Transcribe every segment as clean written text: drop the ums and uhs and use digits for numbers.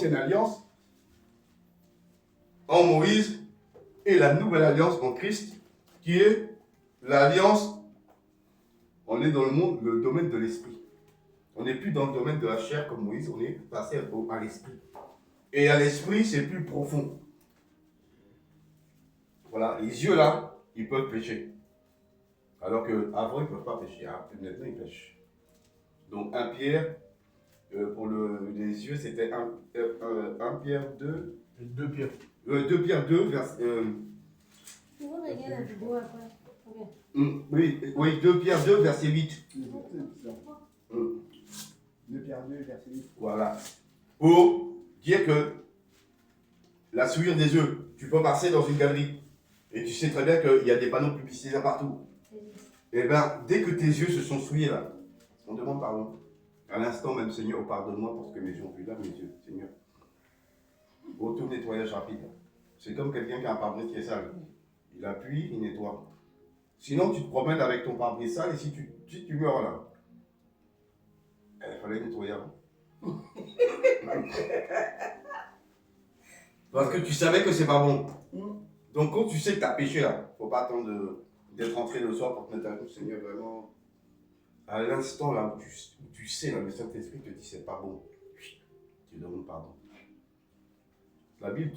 l'ancienne alliance en Moïse et la nouvelle alliance en Christ, qui est l'alliance, on est dans le domaine de l'esprit. On n'est plus dans le domaine de la chair comme Moïse, on est passé à l'esprit. Et à l'esprit, c'est plus profond. Voilà, les yeux là, ils peuvent pécher. Alors qu'avant, ils ne peuvent pas pécher. Hein. Maintenant, ils pêchent. Donc 1 Pierre, pour les yeux, c'était 1 Pierre 2. 2 Pierre. 2 Pierre 2, verset. Oui, 2 Pierre 2, verset 8. 2 Pierre 2, verset 8. Voilà. Pour dire que la souillure des yeux, tu peux passer dans une galerie et tu sais très bien qu'il y a des panneaux publicitaires partout. Et bien, dès que tes yeux se sont souillés là, on demande pardon. À l'instant même, Seigneur, pardonne-moi parce que mes yeux ont vu là, mes yeux, Seigneur. Auto-nettoyage rapide. C'est comme quelqu'un qui a un pare-brise qui est sale. Il appuie, il nettoie. Sinon, tu te promènes avec ton pare-brise sale et si tu meurs là, il fallait nettoyer avant. Parce que tu savais que c'est pas bon. Donc quand tu sais que tu as péché là, faut pas attendre d'être rentré le soir pour te mettre à coup, Seigneur, vraiment. À l'instant là où tu sais, là, le Saint-Esprit te dit c'est pas bon. Tu demandes pardon. La Bible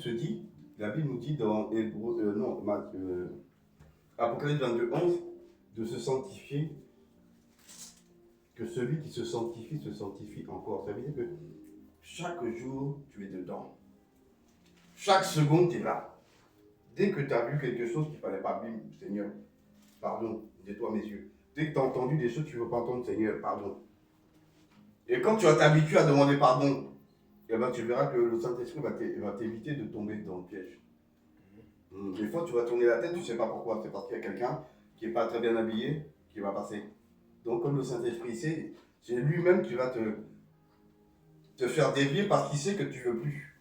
nous dit dans Apocalypse 22, 11, de se sanctifier, que celui qui se sanctifie encore. Ça veut dire que chaque jour, tu es dedans. Chaque seconde, tu es là. Dès que tu as vu quelque chose qu'il ne fallait pas, bim, Seigneur, pardon, nettoie mes yeux. Dès que tu as entendu des choses que tu ne veux pas entendre, Seigneur, pardon. Et quand tu vas t'habituer à demander pardon, eh ben, tu verras que le Saint-Esprit va t'éviter de tomber dans le piège. Des fois, tu vas tourner la tête, tu ne sais pas pourquoi. C'est parce qu'il y a quelqu'un qui n'est pas très bien habillé qui va passer. Donc, comme le Saint-Esprit sait, c'est lui-même qui va te faire dévier parce qu'il sait que tu ne veux plus.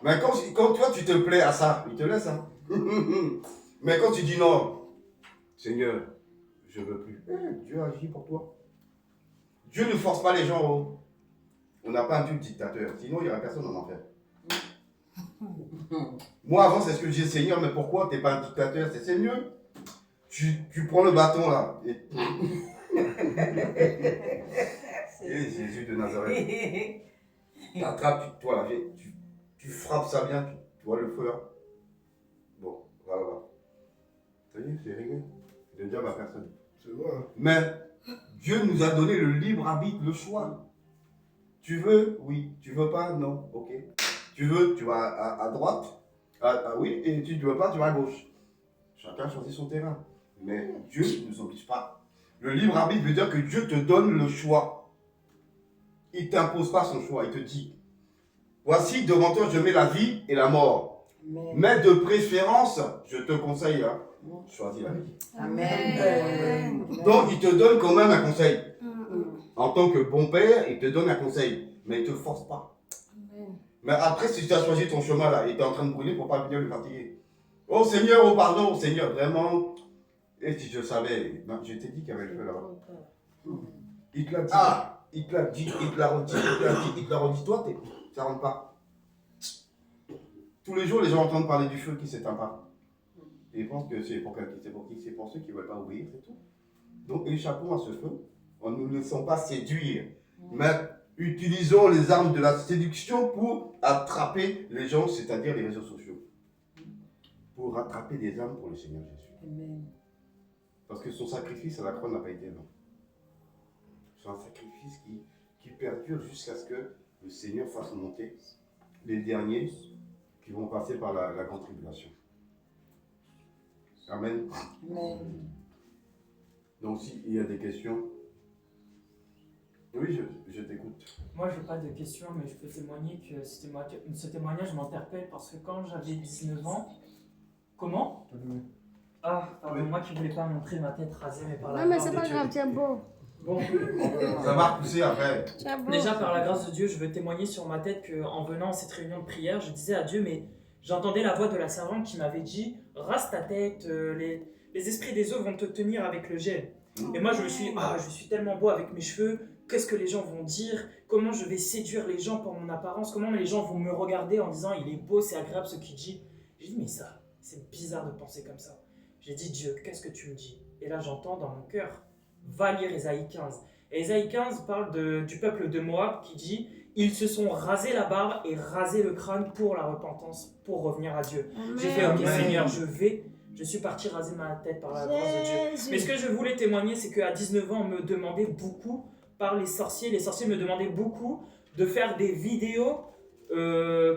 Mais quand toi, tu te plais à ça, il te laisse. Hein. Mais quand tu dis non, Seigneur, je ne veux plus. Dieu agit pour toi. Dieu ne force pas les gens. On n'a pas un Dieu dictateur. Sinon, il n'y aurait personne en enfer. Moi, avant, c'est ce que je disais, Seigneur, mais pourquoi tu n'es pas un dictateur? C'est mieux. Tu prends le bâton là. Et Jésus de Nazareth. Tu attrapes, toi, là, tu frappes ça bien, tu vois le feu là. Bon, voilà. Ça y est, c'est réglé. Le diable à personne. C'est vrai. Mais Dieu nous a donné le libre arbitre, le choix. Tu veux? Oui. Tu veux pas? Non. Ok. Tu veux? Tu vas à droite. Oui. Et tu ne veux pas? Tu vas à gauche. Chacun choisit son terrain. Mais Dieu ne nous oblige pas. Le libre arbitre veut dire que Dieu te donne le choix. Il ne t'impose pas son choix. Il te dit, voici devant toi, je mets la vie et la mort. Mais de préférence, je te conseille, hein, choisis la vie. Amen. Donc, il te donne quand même un conseil. En tant que bon père, il te donne un conseil. Mais il ne te force pas. Mais après, si tu as choisi ton chemin là et tu es en train de brûler, il ne faut pas venir le fatiguer. Oh Seigneur, oh pardon, Seigneur, vraiment. Et si je savais, ben, je t'ai dit qu'il y avait le feu là-bas. Il te l'a dit. Il te l'a dit, il te l'a redit, il te l'a redit. Toi, ça ne rentre pas. Tous les jours, les gens entendent parler du feu qui ne s'éteint pas. Et ils pensent que c'est pour quelqu'un, c'est pour qui? C'est pour ceux qui ne veulent pas obéir, c'est tout. Donc échappons à ce feu, en ne nous laissant pas séduire. Mais utilisons les armes de la séduction pour attraper les gens, c'est-à-dire les réseaux sociaux. Pour rattraper des âmes pour le Seigneur Jésus. Amen. Parce que son sacrifice à la croix n'a pas été vain. C'est un sacrifice qui perdure jusqu'à ce que le Seigneur fasse monter les derniers qui vont passer par la grande tribulation. Amen. Amen. Donc s'il y a des questions, oui, je t'écoute. Moi, je n'ai pas de questions, mais je peux témoigner que ce témoignage m'interpelle parce que quand j'avais 19 ans... Comment? Pardon, moi qui ne voulais pas montrer ma tête rasée, mais par la Non, mais grâce c'est de pas Dieu. grave, tu es beau. Bon, Ça va repousser après. Tu es beau. déjà par la grâce de Dieu, je veux témoigner sur ma tête qu'en venant à cette réunion de prière, je disais à Dieu, mais j'entendais la voix de la servante qui m'avait dit, rase ta tête, les esprits des eaux vont te tenir avec le gel. Et moi je me suis dit, je suis tellement beau avec mes cheveux qu'est-ce que les gens vont dire, comment je vais séduire les gens pour mon apparence, comment les gens vont me regarder en disant il est beau, c'est agréable ce qu'il dit. J'ai dit mais ça, c'est bizarre de penser comme ça. J'ai dit Dieu, qu'est-ce que tu me dis? Et là j'entends dans mon cœur, va lire Ésaïe 15. Et Ésaïe 15 parle du peuple de Moab qui dit ils se sont rasés la barbe et rasé le crâne pour la repentance, pour revenir à Dieu. J'ai fait ok Seigneur, je suis parti raser ma tête par la grâce de Dieu. Mais ce que je voulais témoigner, c'est qu'à 19 ans, on me demandait beaucoup par les sorciers me demandaient beaucoup de faire des vidéos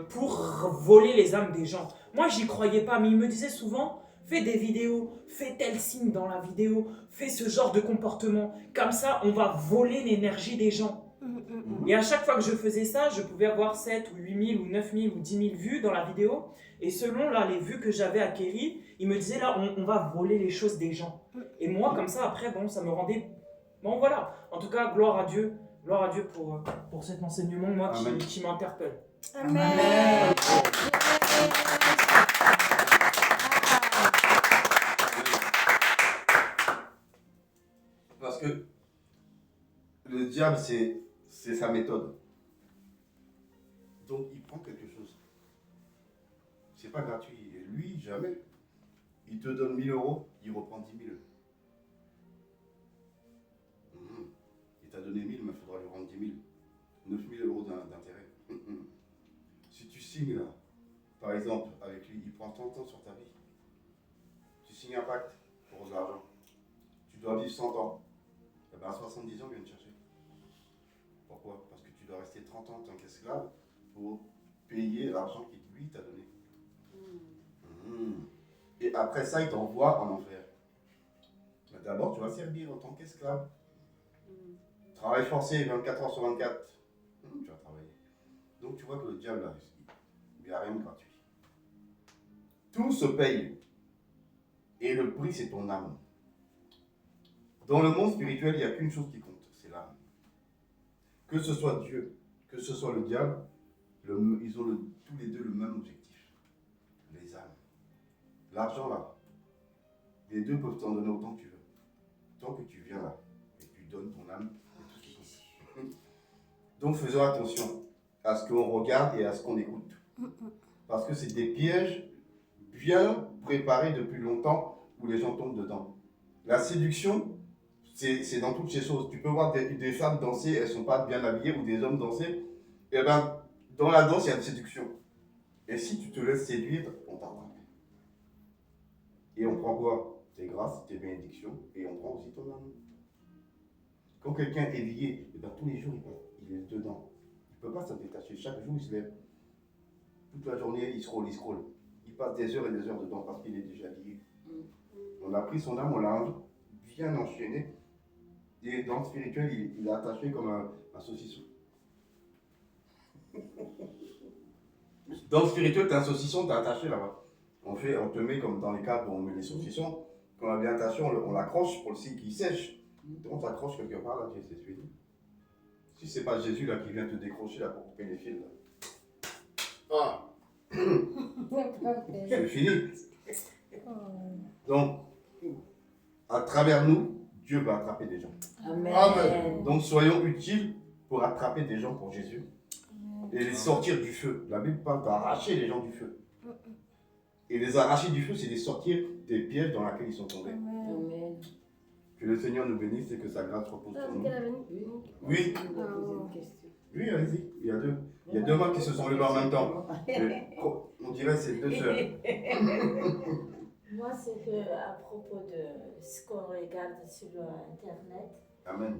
pour voler les âmes des gens. Moi, j'y croyais pas, mais ils me disaient souvent, fais des vidéos, fais tel signe dans la vidéo, fais ce genre de comportement. Comme ça, on va voler l'énergie des gens. Et à chaque fois que je faisais ça, je pouvais avoir 7 ou 8 000 ou 9 000 ou 10 000 vues dans la vidéo. Et selon là, les vues que j'avais acquéries, ils me disaient là, on va voler les choses des gens. Et moi, comme ça, après, bon, ça me rendait... Bon, voilà. En tout cas, gloire à Dieu pour cet enseignement, moi, qui m'interpelle. Amen. Parce que le diable, c'est sa méthode. Donc, il prend quelque chose. C'est pas gratuit. Et lui, jamais. Il te donne 1 000 euros, il reprend 10 000. Il t'a donné 1 000, mais il faudra lui rendre 10 000. 9 000 euros d'intérêt. Si tu signes là, par exemple, avec lui, il prend 30 ans sur ta vie. Tu signes un pacte pour de l'argent. Tu dois vivre 100 ans. Et bien à 70 ans, il vient te chercher. Pourquoi? Parce que tu dois rester 30 ans en tant qu'esclave pour payer l'argent qu'il lui t'a donné. Et après ça, il t'envoie en enfer. Mais d'abord, tu vas servir en tant qu'esclave. Travail forcé, 24 heures sur 24. Tu vas travailler. Donc tu vois que le diable, là, il n'y a rien de gratuit. Tout se paye. Et le prix, c'est ton âme. Dans le monde spirituel, il n'y a qu'une chose qui compte, c'est l'âme. Que ce soit Dieu, que ce soit le diable, ils ont tous les deux le même objectif. Les âmes. L'argent, là, les deux peuvent t'en donner autant que tu veux. Tant que tu viens là, et tu donnes ton âme, c'est tout ce qui compte. Donc faisons attention à ce qu'on regarde et à ce qu'on écoute. Parce que c'est des pièges bien préparés depuis longtemps où les gens tombent dedans. La séduction, c'est dans toutes ces choses. Tu peux voir des femmes danser, elles ne sont pas bien habillées, ou des hommes danser. Et bien, dans la danse, il y a une séduction. Et si tu te laisses séduire, on t'attrape. Et on prend quoi? Tes grâces, tes bénédictions, et on prend aussi ton âme. Quand quelqu'un est lié, et bien tous les jours, il est dedans. Il ne peut pas s'en détacher. Chaque jour, il se lève. Toute la journée, il scrolle. Il passe des heures et des heures dedans parce qu'il est déjà lié. On a pris son âme, on l'a bien enchaîné. Et dans le spirituel, il est attaché comme un saucisson. Dans le spirituel, tu as un saucisson, tu es attaché là-bas. On te met comme dans les câbles où on met les saucissons. Quand on a bien attaché, on l'accroche pour le signe qui sèche. On t'accroche quelque part là, c'est fini. Si c'est pas Jésus là qui vient te décrocher là pour couper les fils là. Ah. C'est fini. Donc, à travers nous, Dieu va attraper des gens. Amen. Donc soyons utiles pour attraper des gens pour Jésus et les sortir du feu. La Bible parle d'arracher les gens du feu. Et les arracher du feu, c'est les sortir des pièges dans lesquels ils sont tombés. Amen. Que le Seigneur nous bénisse et que sa grâce repose sur nous. Oui. Oui, allez-y. Il y a deux mains qui se sont levées en même temps. On dirait que c'est deux sœurs. Moi, c'est que à propos de ce qu'on regarde sur Internet. Amen.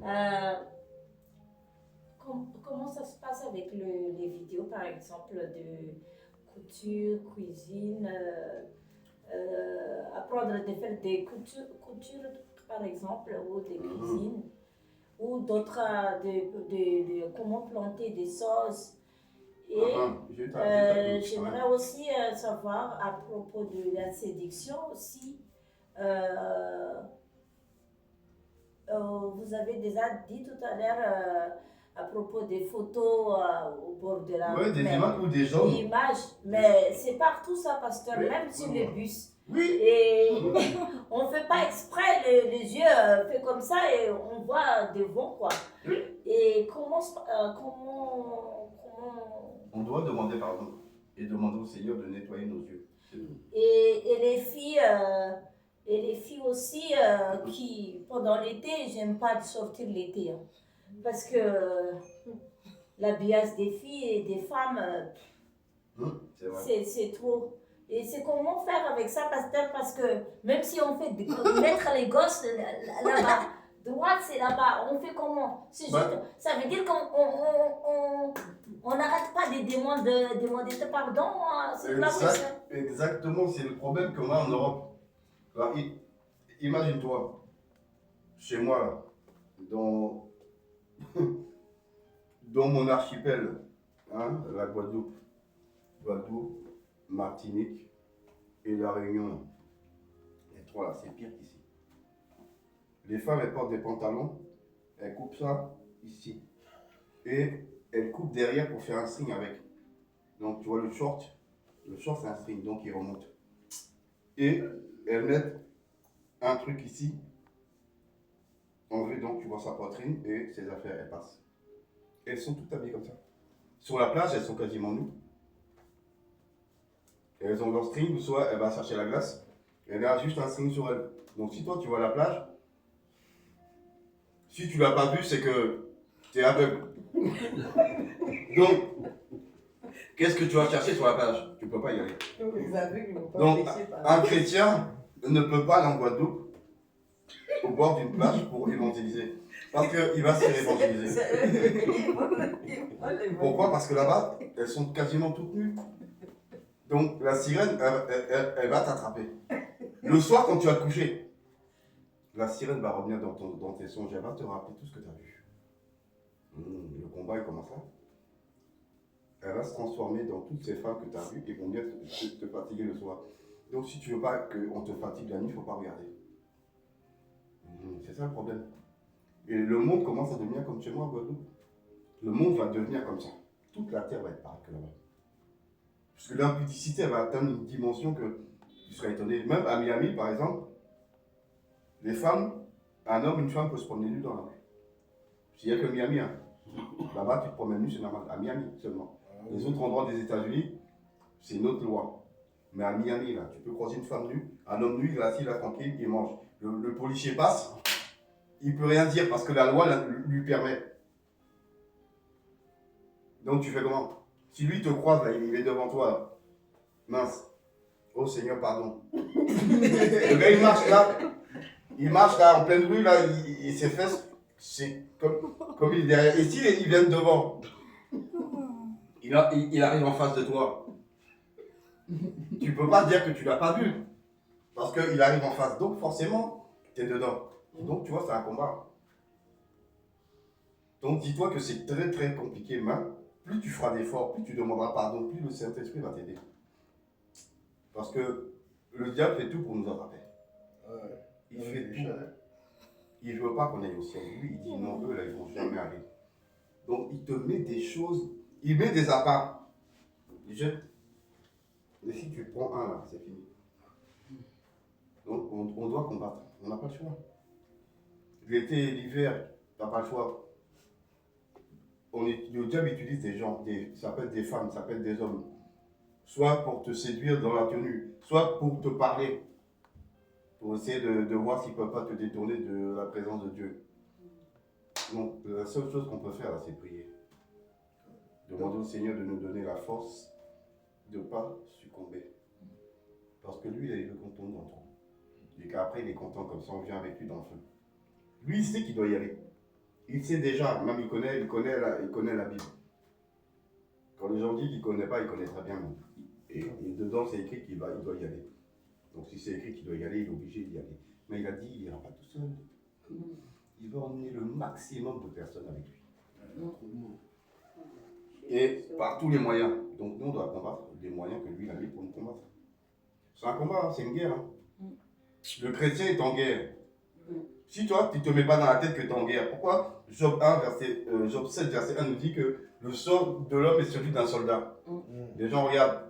Comment ça se passe avec les vidéos, par exemple, de couture, cuisine, apprendre à faire des coutures, par exemple, ou des cuisines, ou d'autres, comment planter des sauces. Et j'aimerais aussi savoir à propos de la séduction aussi. Vous avez déjà dit tout à l'heure à propos des photos au bord de la Ouais, des mer. images ou des hommes. Des images, mais c'est partout ça, pasteur, Oui. même sur les bus. Oui. Et on ne fait pas exprès, les yeux fait comme ça et on voit devant quoi. Et comment On doit demander pardon et demander au Seigneur de nettoyer nos yeux. et les filles aussi qui pendant l'été, j'aime pas sortir l'été hein, parce que l'habillage des filles et des femmes C'est vrai. c'est trop. Et c'est comment faire avec ça, pasteur, parce que même si on fait mettre les gosses là-bas, droite c'est là-bas, on fait comment? C'est juste, ça veut dire qu'on n'arrête pas de demander pardon, c'est pas vrai ça. Exactement, c'est le problème qu'on a en Europe. Alors, imagine-toi, chez moi, là, dans mon archipel, hein, la Guadeloupe, Martinique et la Réunion, les trois là, c'est pire qu'ici. Les femmes, elles portent des pantalons, elles coupent ça ici. Et elles coupent derrière pour faire un string avec. Donc tu vois le short c'est un string, donc il remonte. Et elles mettent un truc ici, en vrai, donc tu vois sa poitrine et ses affaires, elles passent. Elles sont toutes habillées comme ça. Sur la plage, elles sont quasiment nues. Elles ont leur string, soit elle va chercher la glace, elle a juste un string sur elle. Donc si toi tu vois la plage, si tu l'as pas vu, c'est que tu es aveugle. Donc, qu'est-ce que tu vas chercher sur la plage? Tu peux pas y aller. Les aveugles vont pas Donc, pêcher par un chrétien ne peut pas aller en Guadeloupe au bord d'une plage pour évangéliser. Parce qu'il va se faire évangéliser. Pourquoi? Parce que là-bas, elles sont quasiment toutes nues. Donc la sirène, elle va t'attraper. Le soir, quand tu vas te coucher, la sirène va revenir dans tes songes. Elle va te rappeler tout ce que tu as vu. Le combat, il commence là. Elle va se transformer dans toutes ces femmes que tu as vues et vont venir te fatiguer le soir. Donc si tu ne veux pas qu'on te fatigue la nuit, il ne faut pas regarder. C'est ça le problème. Et le monde commence à devenir comme chez moi, Guadeloupe. Le monde va devenir comme ça. Toute la terre va être pareille que là-bas. Parce que l'impudicité, elle va atteindre une dimension que tu serais étonné. Même à Miami, par exemple, les femmes, un homme, une femme peut se promener nu dans la rue. Il n'y a que Miami. Hein. Là-bas, tu te promènes nu, c'est normal. À Miami seulement. Les autres endroits des États-Unis, c'est une autre loi. Mais à Miami, là, tu peux croiser une femme nue, un homme nu, il est assis là, tranquille, il mange. Le policier passe, il ne peut rien dire parce que la loi lui permet. Donc tu fais comment? Si lui te croise, là, il est devant toi, là. Mince. Oh Seigneur, pardon. Le gars, il marche là, en pleine rue, là, il ses fesses, c'est comme il est derrière. Et s'il vient devant, il arrive en face de toi. Tu peux pas dire que tu l'as pas vu. Parce qu'il arrive en face, donc forcément, tu es dedans. Donc tu vois, c'est un combat. Donc dis-toi que c'est très très compliqué, mais plus tu feras d'efforts, plus tu demanderas pardon, plus le Saint-Esprit va t'aider. Parce que le diable fait tout pour nous attraper. Il fait tout. Il ne veut pas qu'on aille au ciel. Lui, il dit non, eux là, ils ne vont jamais aller. Donc il te met des choses, il met des apparts. Il jette. Et si tu prends un là, c'est fini. Donc on doit combattre. On n'a pas le choix. L'été et l'hiver, tu n'as pas le choix. Le diable utilise des gens, ça peut être des femmes, ça peut être des hommes, soit pour te séduire dans la tenue, soit pour te parler, pour essayer de voir s'ils ne peuvent pas te détourner de la présence de Dieu. Donc la seule chose qu'on peut faire là, c'est prier. Demander au Seigneur de nous donner la force de ne pas succomber. Parce que lui, il veut qu'on tombe dans le trou. Et qu'après, il est content, comme ça on vient avec lui dans le feu. Lui, il sait qu'il doit y aller. Il sait déjà, même il connaît la Bible. Quand les gens disent qu'il ne connaît pas, il connaît très bien. Et dedans, c'est écrit qu'il doit y aller. Donc si c'est écrit qu'il doit y aller, il est obligé d'y aller. Mais il a dit, il n'ira pas tout seul. Il va emmener le maximum de personnes avec lui. Et par tous les moyens. Donc nous, on doit combattre les moyens que lui a mis pour nous combattre. C'est un combat, hein, c'est une guerre. Hein. Le chrétien est en guerre. Si toi, tu ne te mets pas dans la tête que tu es en guerre, pourquoi Job 7, verset 1 nous dit que le sort de l'homme est celui d'un soldat. Les gens regardent.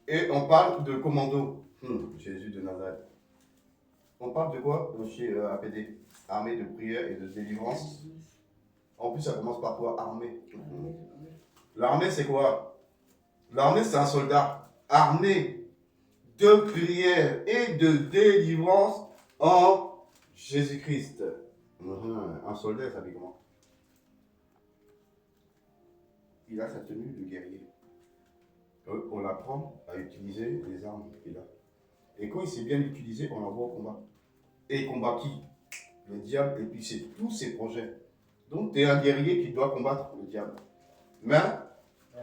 Et on parle de commando. Jésus de Nazareth. On parle de quoi chez APD? Armée de prière et de délivrance. En plus, ça commence par quoi? Armée. L'armée, c'est quoi? L'armée, c'est un soldat armé de prière et de délivrance en Jésus-Christ. Un soldat, ça fait comment? Il a sa tenue de guerrier. On l'apprend à utiliser les armes qu'il a. Et quand il sait bien l'utiliser, on l'envoie au combat. Et il combat qui? Le diable, et puis c'est tous ses projets. Donc tu es un guerrier qui doit combattre le diable. Mais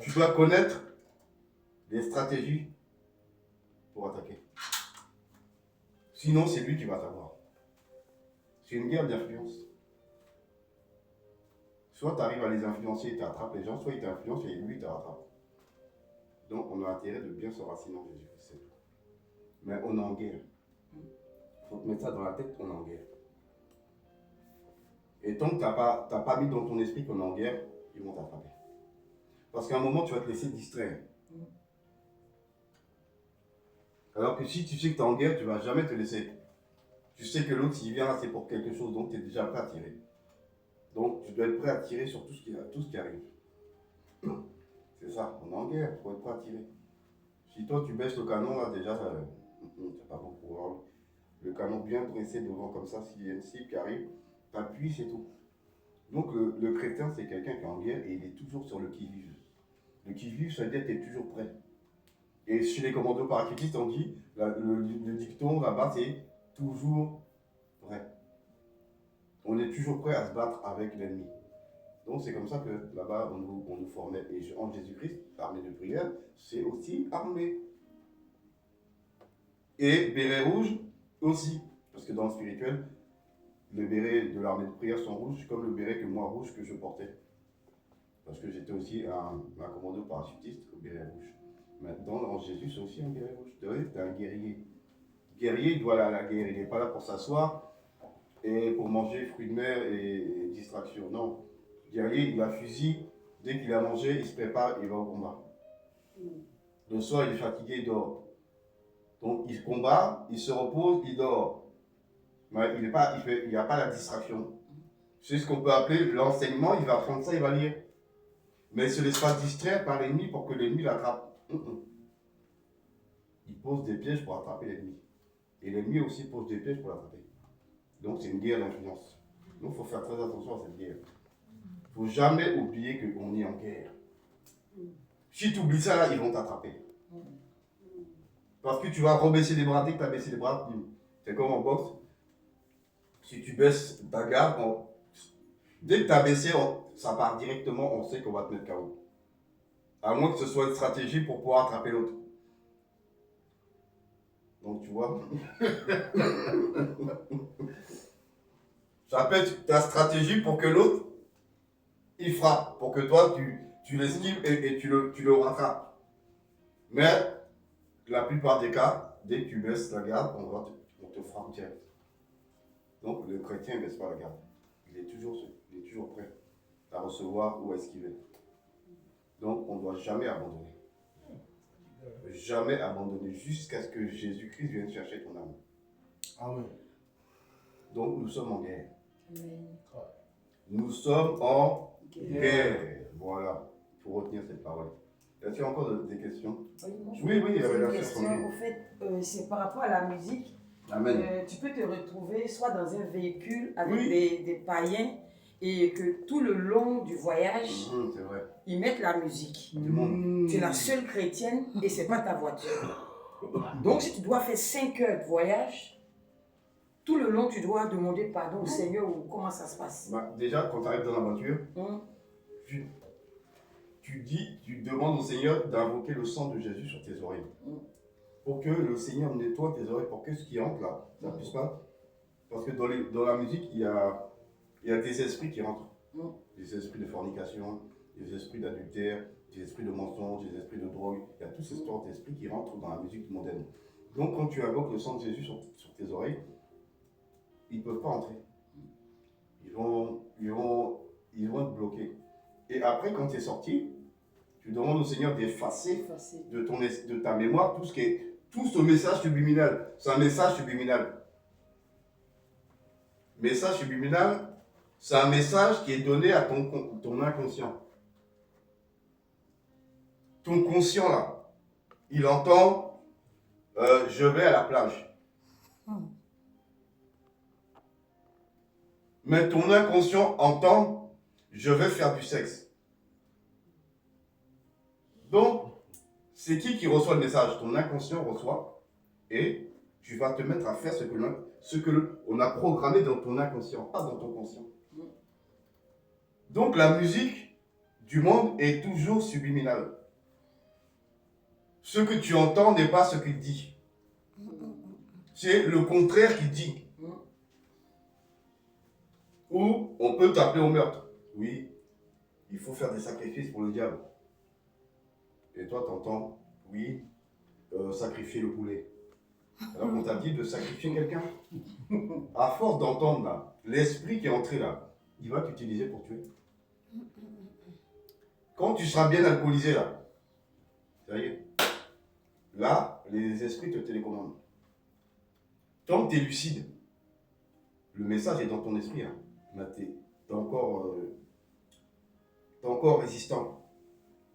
tu dois connaître les stratégies pour attaquer. Sinon, c'est lui qui va t'avoir. C'est une guerre d'influence. Soit tu arrives à les influencer et tu attrapes les gens, soit ils t'influencent et lui te rattrape. Donc on a intérêt de bien s'enraciner en Jésus-Christ, c'est tout. Mais on est en guerre. Il faut te mettre ça dans la tête, on est en guerre. Et tant que tu n'as pas mis dans ton esprit qu'on est en guerre, ils vont t'attraper. Parce qu'à un moment, tu vas te laisser distraire. Alors que si tu sais que tu es en guerre, tu ne vas jamais te laisser. Tu sais que l'autre, s'il vient là, c'est pour quelque chose, donc tu es déjà prêt à tirer. Donc tu dois être prêt à tirer sur tout ce qui arrive. C'est ça, on est en guerre, il faut être prêt à tirer. Si toi tu baisses le canon, là déjà, c'est pas bon pour voir. Le canon bien dressé devant comme ça, s'il y a une cible qui arrive, t'appuies, c'est tout. Donc le chrétien, c'est quelqu'un qui est en guerre et il est toujours sur le qui-vive. Le qui-vive, ça veut dire que tu es toujours prêt. Et chez les commandos parachutistes, on dit, le dicton là-bas, c'est toujours prêt. On est toujours prêt à se battre avec l'ennemi. Donc c'est comme ça que là-bas, on nous formait. Et en Jésus-Christ, l'armée de prière, c'est aussi armée. Et béret rouge aussi. Parce que dans le spirituel, le béret de l'armée de prière sont rouges, comme le béret que moi rouge que je portais. Parce que j'étais aussi un commando parachutiste au béret rouge. Maintenant, en Jésus, c'est aussi un béret rouge. Tu es un guerrier. Guerrier, il doit aller à la guerre. Il n'est pas là pour s'asseoir et pour manger fruits de mer et distraction. Non. Guerrier, il a fusil. Dès qu'il a mangé, il se prépare, il va au combat. Le soir, il est fatigué, il dort. Donc, il combat, il se repose, il dort. Mais il n'y a pas la distraction. C'est ce qu'on peut appeler l'enseignement. Il va prendre ça, il va lire. Mais il ne se laisse pas distraire par l'ennemi pour que l'ennemi l'attrape. Il pose des pièges pour attraper l'ennemi. Et l'ennemi aussi pose des pièges pour l'attraper. Donc, c'est une guerre d'influence. Donc, il faut faire très attention à cette guerre. Il ne faut jamais oublier qu'on est en guerre. Si tu oublies ça, là, ils vont t'attraper. Parce que tu vas rebaisser les bras. Dès que tu as baissé les bras, c'est comme en boxe. Si tu baisses ta garde, dès que tu as baissé, ça part directement, on sait qu'on va te mettre KO. À moins que ce soit une stratégie pour pouvoir attraper l'autre. Donc tu vois, ça peut être ta stratégie pour que l'autre, il frappe. Pour que toi, tu l'esquives et tu le rattrapes. Mais la plupart des cas, dès que tu baisses la garde, on te frappe direct. Donc le chrétien ne baisse pas la garde. Il est toujours prêt à recevoir ou à esquiver. Donc on ne doit jamais abandonner. Jamais abandonner jusqu'à ce que Jésus-Christ vienne chercher ton âme. Amen. Donc nous sommes en guerre. Amen. Nous sommes en guerre. Voilà, il faut retenir cette parole. Y a-t-il encore des questions? Oui, il y avait la question. Au fait, c'est par rapport à la musique. Amen. Tu peux te retrouver soit dans un véhicule avec Oui. des païens et que tout le long du voyage, C'est vrai. ils mettent la musique. Du monde. Tu es la seule chrétienne et c'est pas ta voiture. Donc si tu dois faire 5 heures de voyage, tout le long tu dois demander pardon au Seigneur ou comment ça se passe. Déjà, quand tu arrives dans la voiture, tu demandes au Seigneur d'invoquer le sang de Jésus sur tes oreilles. Pour que le Seigneur nettoie tes oreilles, pour que ce qui entre là, ça ne puisse pas. Parce que dans la musique, il y a des esprits qui rentrent. Des esprits de fornication, des esprits d'adultère, des esprits de mensonge, des esprits de drogue. Il y a tous ces sortes d'esprits qui rentrent dans la musique mondaine. Donc quand tu invoques le sang de Jésus sur tes oreilles, ils ne peuvent pas entrer. Ils vont être bloqués. Et après, quand tu es sorti, tu demandes au Seigneur d'effacer de ta mémoire tout ce message subliminal. C'est un message subliminal. Message subliminal, c'est un message qui est donné à ton inconscient. Ton conscient, là, il entend je vais à la plage. Mais ton inconscient entend je vais faire du sexe. Donc, c'est qui reçoit le message? Ton inconscient reçoit et tu vas te mettre à faire ce que on a programmé dans ton inconscient, pas dans ton conscient. Donc, la musique du monde est toujours subliminale. Ce que tu entends n'est pas ce qu'il dit. C'est le contraire qu'il dit. Ou on peut t'appeler au meurtre. Oui, il faut faire des sacrifices pour le diable. Et toi, t'entends, oui, sacrifier le poulet. Alors qu'on t'a dit de sacrifier quelqu'un. À force d'entendre là, l'esprit qui est entré là, il va t'utiliser pour tuer. Quand tu seras bien alcoolisé là, ça y est, là, les esprits te télécommandent. Tant que tu es lucide, le message est dans ton esprit, hein. Mais t'es encore résistant.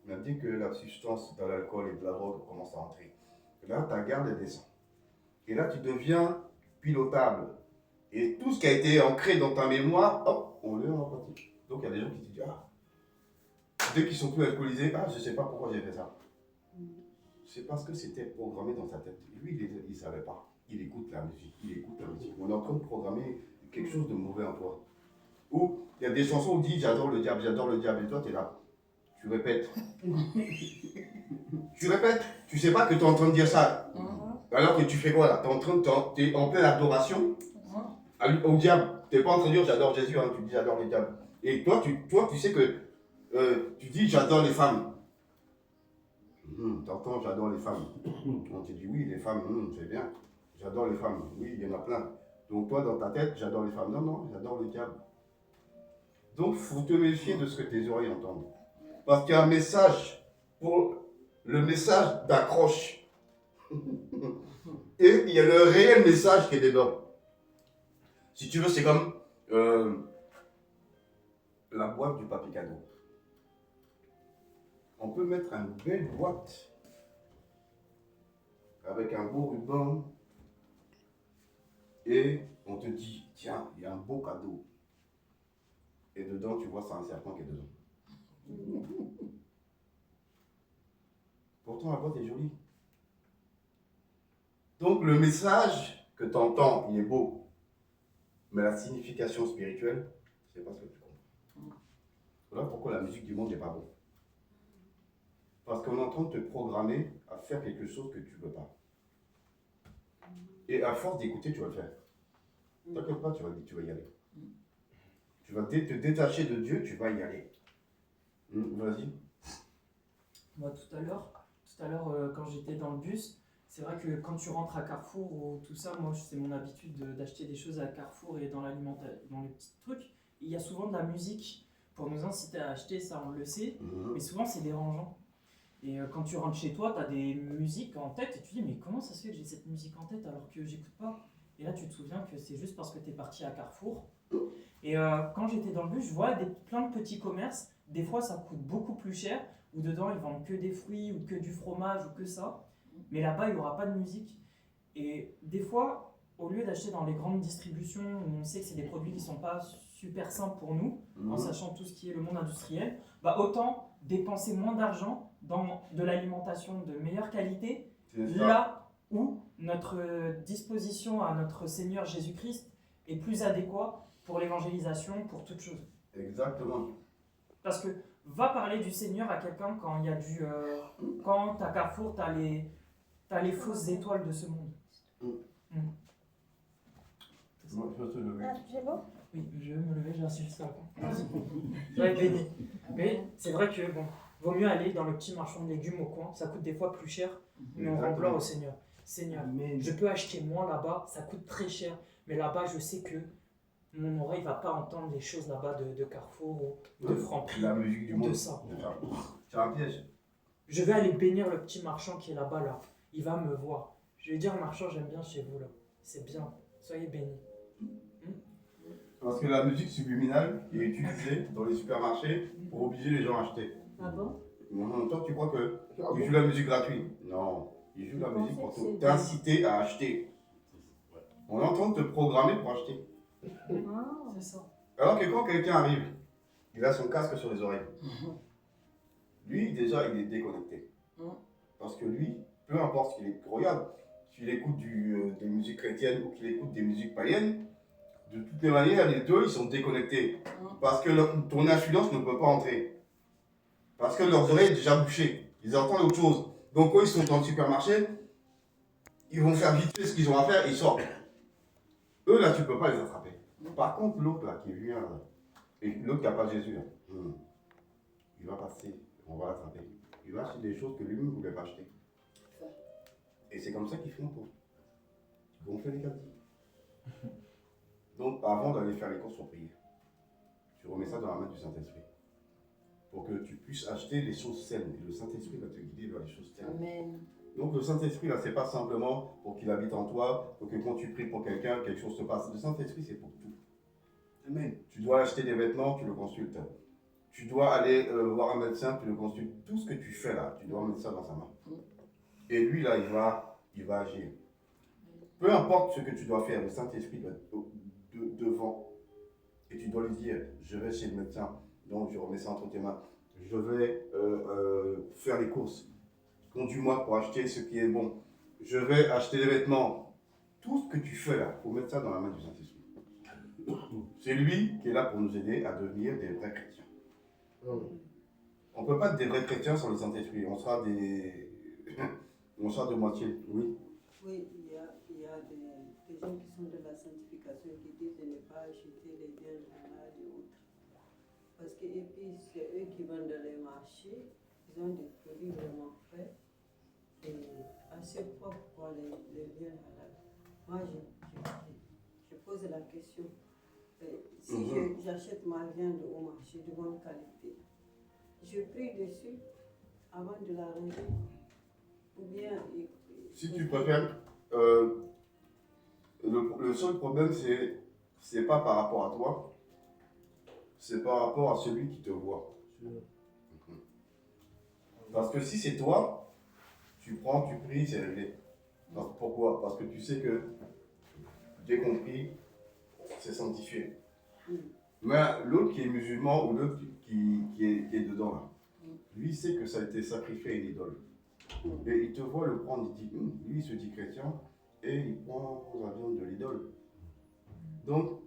On a dit que la substance dans l'alcool et de la drogue commence à entrer. Là, ta garde descend. Et là, tu deviens pilotable. Et tout ce qui a été ancré dans ta mémoire, hop, on le met en pratique. Donc, il y a des gens qui te disent, ah, dès qu'ils sont plus alcoolisés, ah, je ne sais pas pourquoi j'ai fait ça. C'est parce que c'était programmé dans sa tête. Lui, il ne savait pas. Il écoute la musique. On est en train de programmer quelque chose de mauvais en toi. Ou il y a des chansons où on dit j'adore le diable, et toi tu es là. Tu répètes. Tu sais pas que tu es en train de dire ça. Alors que tu fais quoi là? Tu es en pleine adoration au diable. Tu n'es pas en train de dire j'adore Jésus, hein, tu dis j'adore le diable. Et toi, tu sais que tu dis j'adore les femmes. T'entends j'adore les femmes. On te dit oui, les femmes, c'est bien. J'adore les femmes. Oui, il y en a plein. Donc toi, dans ta tête, j'adore les femmes. Non, j'adore le diable. Donc, il faut te méfier de ce que tes oreilles entendent. Parce qu'il y a un message, le message d'accroche. Et il y a le réel message qui est dedans. Si tu veux, c'est comme la boîte du papier cadeau. On peut mettre une belle boîte avec un beau ruban et on te dit, tiens, il y a un beau cadeau. Et dedans, tu vois, c'est un serpent qui est dedans. Pourtant, la boîte est jolie. Donc, le message que tu entends, il est beau. Mais la signification spirituelle, c'est pas ce que tu comprends. Voilà pourquoi la musique du monde n'est pas bonne. Parce qu'on est en train de te programmer à faire quelque chose que tu ne veux pas. Et à force d'écouter, tu vas le faire. T'inquiète pas, tu vas y aller. Tu vas te détacher de Dieu, tu vas y aller. Vas-y. Moi, tout à l'heure, quand j'étais dans le bus, c'est vrai que quand tu rentres à Carrefour ou tout ça, moi, c'est mon habitude d'acheter des choses à Carrefour et dans l'alimentation, dans les petits trucs. Il y a souvent de la musique pour nous inciter à acheter, ça on le sait, mais souvent c'est dérangeant. Et quand tu rentres chez toi, tu as des musiques en tête et tu dis mais comment ça se fait que j'ai cette musique en tête alors que j'écoute pas? Et là tu te souviens que c'est juste parce que tu es parti à Carrefour. Et quand j'étais dans le bus, je vois plein de petits commerces, des fois ça coûte beaucoup plus cher, où dedans ils vendent que des fruits ou que du fromage ou que ça, mais là-bas il n'y aura pas de musique. Et des fois, au lieu d'acheter dans les grandes distributions où on sait que c'est des produits qui ne sont pas super sains pour nous, en sachant tout ce qui est le monde industriel, bah autant dépenser moins d'argent dans de l'alimentation de meilleure qualité, là où notre disposition à notre Seigneur Jésus-Christ est plus adéquat pour l'évangélisation, pour toute chose. Exactement. Parce que va parler du Seigneur à quelqu'un quand il y a quand à Carrefour, t'as les fausses étoiles de ce monde. Moi, je vais te lever. C'est bon? Oui, je vais me lever, j'insiste ça. Ouais, béni. Mais c'est vrai que bon, vaut mieux aller dans le petit marchand de légumes au coin, ça coûte des fois plus cher, mais on rend gloire au Seigneur. Seigneur, je peux acheter moins là-bas, ça coûte très cher, Mais là-bas, je sais que mon oreille va pas entendre les choses là-bas de Carrefour ou de Franprix. La musique du ou monde. de ça. C'est un piège. Je vais aller bénir le petit marchand qui est là-bas, là. Il va me voir. Je vais dire, marchand, j'aime bien chez vous, là. C'est bien. Soyez bénis. Parce que la musique subliminale est utilisée dans les supermarchés pour obliger les gens à acheter. Ah bon? Non, toi, tu crois que Ah ils bon? jouent la musique gratuite? Non. Ils jouent la Je musique pensais pour que t'inciter à acheter. On est en train de te programmer pour acheter. Ah. C'est ça. Alors que quand quelqu'un arrive, il a son casque sur les oreilles. Lui, déjà, il est déconnecté. Parce que lui, peu importe ce qu'il écoute, regarde, s'il écoute des musiques chrétiennes ou qu'il écoute des musiques païennes, de toutes les manières, les deux, ils sont déconnectés. Parce que ton influence ne peut pas entrer. Parce que leurs oreilles sont déjà bouchées. Ils entendent autre chose. Donc quand ils sont dans le supermarché, ils vont faire vite fait ce qu'ils ont à faire et ils sortent. Eux, là, tu ne peux pas les attraper. Par contre, l'autre, là, qui vient, là, et l'autre qui n'a pas Jésus, là, il va passer, on va l'attraper. Il va acheter des choses que lui-même ne voulait pas acheter. Et c'est comme ça qu'ils font pour. Ils vont faire les cadeaux. Donc, avant d'aller faire les courses pour prier, tu remets ça dans la main du Saint-Esprit. Pour que tu puisses acheter les choses saines. Et le Saint-Esprit va te guider vers les choses saines. Amen. Donc le Saint-Esprit, là, c'est pas simplement pour qu'il habite en toi, pour que quand tu pries pour quelqu'un, quelque chose se passe. Le Saint-Esprit, c'est pour tout. Amen. Tu dois acheter des vêtements, tu le consultes. Tu dois aller voir un médecin, tu le consultes. Tout ce que tu fais là, tu dois mettre ça dans sa main. Et lui, là, il va agir. Peu importe ce que tu dois faire, le Saint-Esprit doit être devant. Et tu dois lui dire, je vais chez le médecin, donc je remets ça entre tes mains. Je vais faire les courses. Conduis-moi pour acheter ce qui est bon. Je vais acheter des vêtements. Tout ce que tu fais là, il faut mettre ça dans la main du Saint-Esprit. C'est lui qui est là pour nous aider à devenir des vrais chrétiens. On ne peut pas être des vrais chrétiens sans le Saint-Esprit. On sera de moitié. Oui. Oui, il y a des gens qui sont de la sanctification qui disent de ne pas acheter les biens animaux et autres. Parce que, et puis, c'est eux qui vendent dans les marchés. Ils ont des produits vraiment frais et assez propres pour les biens halal. Moi, je pose la question. Si j'achète ma viande au marché de bonne qualité, je prie dessus avant de la ranger. Ou bien. Si tu préfères, le seul problème, c'est pas par rapport à toi, c'est par rapport à celui qui te voit. Parce que si c'est toi, tu prends, tu pries, c'est réglé. Pourquoi? Parce que tu sais que dès qu'on prie, c'est sanctifié. Mais l'autre qui est musulman ou l'autre qui est dedans là, lui sait que ça a été sacrifié à une idole. Et il te voit le prendre, il dit, lui il se dit chrétien, et il prend la viande de l'idole. Donc,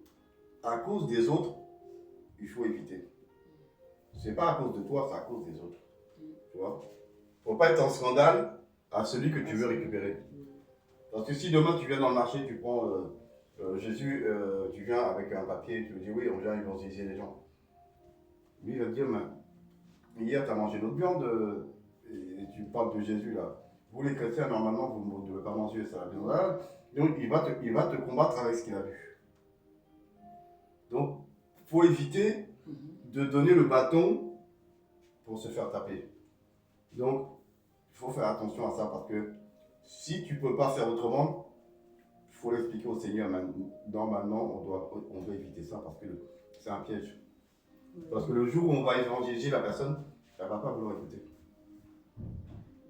à cause des autres, il faut éviter. C'est pas à cause de toi, c'est à cause des autres. Tu vois? Faut pas être en scandale à celui que tu veux récupérer. Parce que si demain tu viens dans le marché, tu prends Jésus, tu viens avec un papier, tu lui dis oui, on vient évangéliser les gens. Lui il va te dire, mais hier tu as mangé notre viande et tu parles de Jésus là. Vous les chrétiens, normalement, vous ne devez pas manger ça. Donc il va te combattre avec ce qu'il a vu. Donc, il faut éviter de donner le bâton pour se faire taper. Donc, il faut faire attention à ça parce que si tu ne peux pas faire autrement, il faut l'expliquer au Seigneur. Normalement, on doit éviter ça parce que c'est un piège. Parce que le jour où on va évangéliser la personne, elle ne va pas vouloir écouter.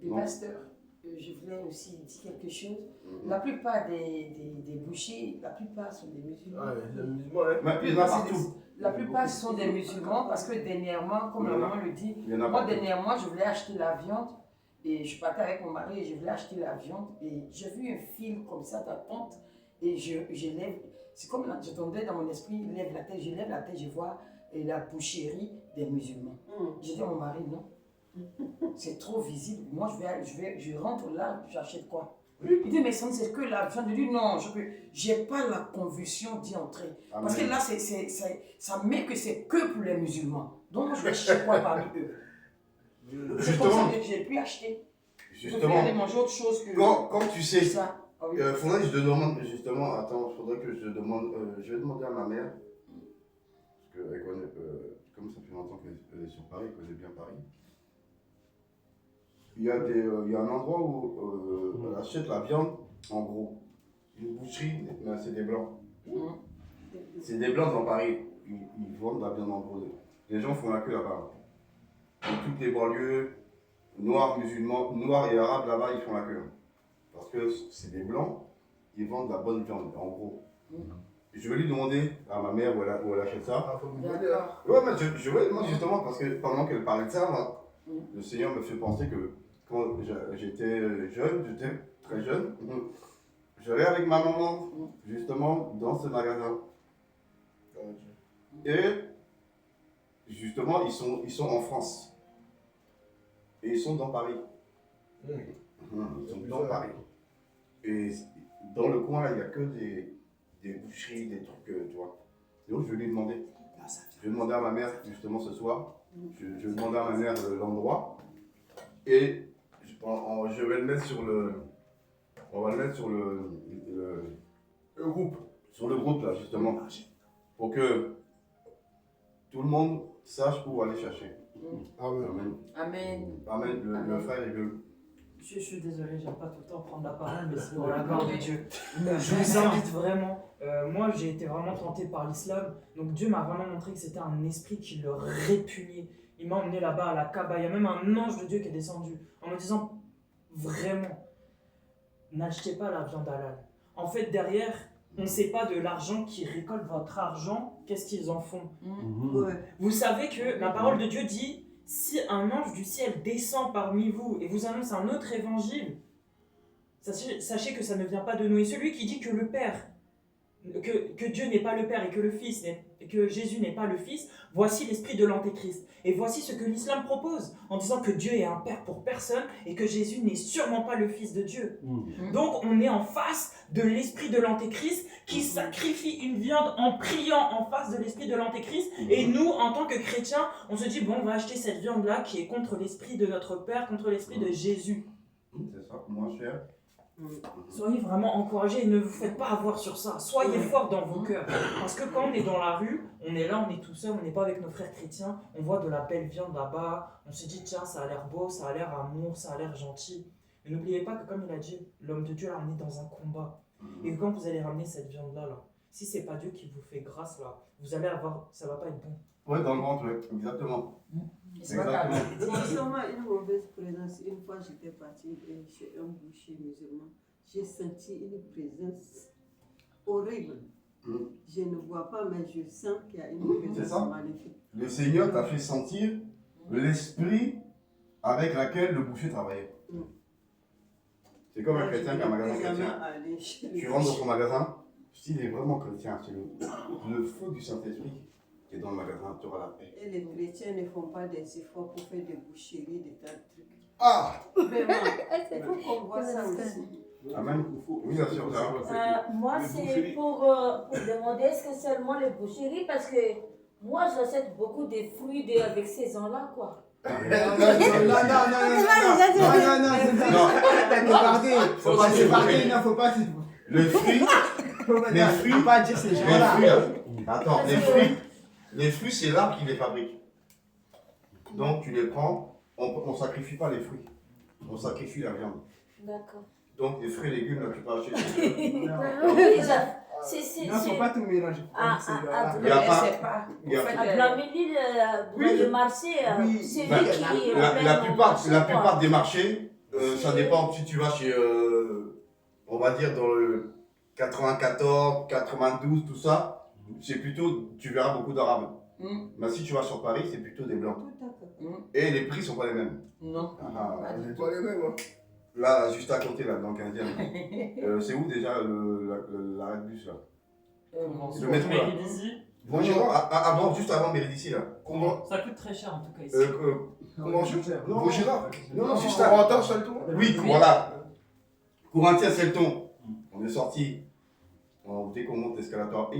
Et pasteur, je voulais aussi dire quelque chose. La plupart des bouchers, la plupart sont des musulmans. Ah, les musulmans, hein. Mais il y en a partout. La plupart sont des musulmans parce que dernièrement, comme la maman le dit, Il y en a moi partout. dernièrement je voulais acheter la viande et je partais avec mon mari et je voulais acheter la viande et j'ai vu un fil comme ça d'attente et je lève, c'est comme là, j'entendais dans mon esprit, je lève la tête, je vois la boucherie des musulmans. J'ai dit à mon mari, non, c'est trop visible, moi je rentre là, j'achète quoi? Il dit, mais ça c'est que la viande. Je dis, non, je n'ai pas la conviction d'y entrer. Amen. Parce que là, ça met que c'est que pour les musulmans. Donc, moi, je vais chercher quoi parmi eux? C'est comme ça que j'ai pu acheter. Je peux aller manger autre chose que quand tu sais ça. Ah oui. Faudrait que je demande justement, attends, faudrait que je demande, je vais demander à ma mère, parce qu'elle connaît, comme ça fait longtemps qu'elle est sur Paris, elle connaît bien Paris. Il y a un endroit où elle achète la viande en gros. Une boucherie, mais c'est des blancs. C'est des blancs dans Paris. Ils vendent la viande en gros. Les gens font la queue là-bas. Dans toutes les banlieues, noirs, musulmans, noirs et arabes là-bas, ils font la queue. Parce que c'est des blancs, ils vendent de la bonne viande, en gros. Je vais lui demander à ma mère où elle achète ça. Ah, faut me demander, D'accord. Ouais, mais je vais moi justement, parce que pendant qu'elle parlait de ça, moi, le Seigneur me fait penser que quand j'étais jeune, j'étais très jeune, j'allais avec ma maman, justement, dans ce magasin. Et justement, ils sont en France. Et ils sont dans Paris. Ils sont dans Paris. Et dans le coin, là, il n'y a que des boucheries, des trucs, tu vois. Donc, je vais lui demander. Je vais demander à ma mère, justement, ce soir. Je vais demander à ma mère l'endroit. Et je vais le mettre sur le... On va le mettre sur le groupe. Sur le groupe, là, justement. Pour que tout le monde sache où aller chercher. Amen. Amen. Amen. Le frère, il veut... Je suis désolé, j'aime pas tout le temps prendre la parole, mais c'est pour la gloire de Dieu. Je vous invite vraiment. Moi, j'ai été vraiment tenté par l'islam. Donc, Dieu m'a vraiment montré que c'était un esprit qui le répugnait. Il m'a emmené là-bas à la Kaaba. Il y a même un ange de Dieu qui est descendu en me disant vraiment, n'achetez pas la viande halal. En fait, derrière, on ne sait pas de l'argent qui récolte votre argent, qu'est-ce qu'ils en font. Ouais. Vous savez que la parole de Dieu dit, si un ange du ciel descend parmi vous et vous annonce un autre évangile, sachez que ça ne vient pas de nous. Et celui qui dit que le Père, que Dieu n'est pas le Père et que le Fils que Jésus n'est pas le Fils, voici l'esprit de l'Antéchrist. Et voici ce que l'islam propose, en disant que Dieu est un Père pour personne et que Jésus n'est sûrement pas le Fils de Dieu. Donc on est en face de l'esprit de l'Antéchrist qui sacrifie une viande en priant en face de l'esprit de l'Antéchrist. Et nous, en tant que chrétiens, on se dit, bon, on va acheter cette viande-là qui est contre l'esprit de notre Père, contre l'esprit de Jésus. C'est ça, moins cher. Soyez vraiment encouragés et ne vous faites pas avoir sur ça. Soyez forts dans vos cœurs. Parce que quand on est dans la rue, on est là, on est tout seul, on n'est pas avec nos frères chrétiens, on voit de la belle viande là-bas, on se dit tiens, ça a l'air beau, ça a l'air amour, ça a l'air gentil. Mais n'oubliez pas que comme il a dit, l'homme de Dieu là, on est dans un combat. Et quand vous allez ramener cette viande-là, si c'est pas Dieu qui vous fait grâce là, vous allez avoir, ça va pas être bon. Ouais, dans le ventre, ouais, exactement. C'est pas grave. C'est seulement une mauvaise présence. Une fois, j'étais partie chez un boucher musulman. J'ai senti une présence horrible. Je ne vois pas, mais je sens qu'il y a une C'est présence ça. maléfique. Le Seigneur t'a fait sentir l'esprit avec lequel le boucher travaillait. C'est comme un chrétien qui a un magasin chrétien. Tu rentres dans son magasin, s'il est vraiment chrétien, c'est le feu du Saint-Esprit qui est dans le magasin, tu auras la paix. Et les chrétiens ne font pas des efforts pour faire des boucheries, des tas de trucs. Ah! Vraiment, il faut qu'on voit ça aussi. Amen. Oui, bien sûr, ça. Moi, c'est pour demander est-ce que seulement les boucheries, parce que moi, j'achète beaucoup de fruits avec ces gens-là, quoi. Non, faut pas séparer, non, faut pas. Le fruit, les fruits, faut pas dire ces les gens-là. fruits, attends, les fruits, c'est l'arbre qui les fabrique. Donc tu les prends, on sacrifie pas les fruits, on sacrifie la viande. D'accord. Donc les fruits et légumes, là, tu peux acheter. Non, faut pas tout mélanger. Il y a pas- C'est pas. il y a- Vous faites, À plein milieu le marché, Oui. c'est Bah, lui qui la plupart des marchés, ça dépend si tu vas chez, on va dire dans le 94, 92, tout ça, c'est plutôt, tu verras beaucoup d'arabes. Mais si tu vas sur Paris, c'est plutôt des blancs. Tout à fait. Et les prix sont pas les mêmes. Non. C'est pas les mêmes, hein. Là, juste à côté, là, dans le 15e. C'est où déjà l'arrêt de bus, là? Le métro, là. Méridisi, Bonjour, juste avant Méridisi, là. Comment? ça coûte très cher en tout cas ici. Comment je Non, Non, juste à Corentin, Salton. Oui, voilà. Corinthien Celton. On est sorti. Dès qu'on monte l'escalator,